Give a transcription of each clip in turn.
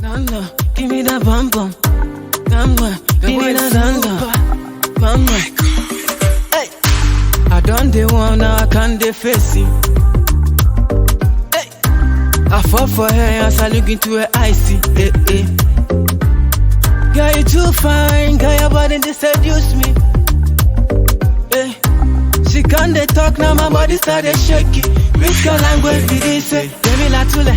Danda, give me that bum bum. Danda, give me that danda. Mama, hey, I done the one now I can't face it. Hey, I fall for her as I look into her eyes. See, hey, hey. Girl, you too fine, girl, your body they seduce me. Hey, she can't they talk now, my body started shaking. Which kind language did he say? Yemi la tule,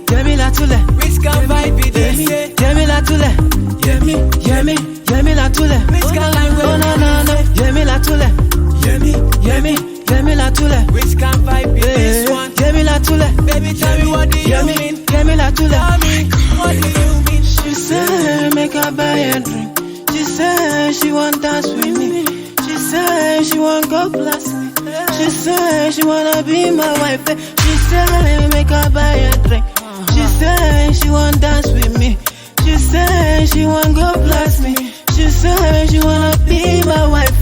Yemi la tule. Which kind vibe did he say? Yemi la tule, Yemi la tule. Which kind language? Oh no no no, Yemi la tule, Yemi la tule. Which kind vibe is this one? Yemi la tule. Baby, tell me what do you mean? Yemi la tule. Tell me what do you mean? She said make her buy a drink. She said she want dance with me. She said she want go plus me. She said she wanna be my wife. She said make her buy a drink. She said she want dance with me. She said she want go plus me. She said she wanna be my wife.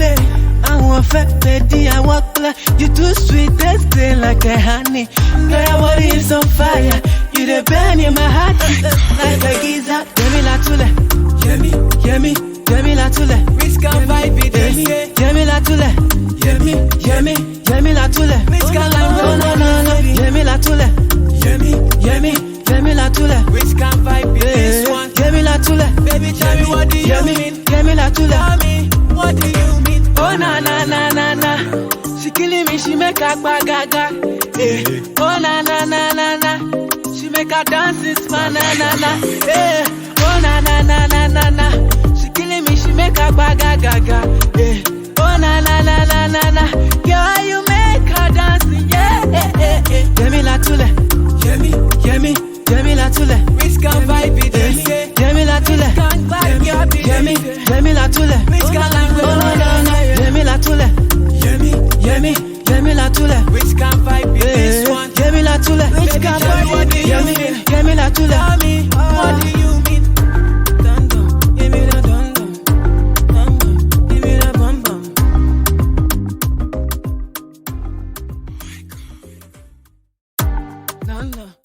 I want fat baby, I walk like you too sweet, tasting like a honey. Girl, your body is on fire. You the burn in my heart like a geyser. Yemi la tule, Yemi la tule. Which kind vibe it is? Yemi la tule, Yemi la tule. Which kind language? Oh no no no, Yemi la tule, Yemi la tule. Which kind vibe it is? Yemi la tule. Baby, tell me what do you mean? Yemi la tule. Tell me what do you mean? Oh na na na na na, she killing me, she make her gaga. Oh na na na na na, she make her dance it's my na na na. Oh na na na na na na, she killing me, she make her gaga. Oh na na na na na na, girl you make her dance, yeah. Yemi la tule, Yemi la tule. Which kind vibe it is? Yemi la tule, Yemi la tule. Which kind language?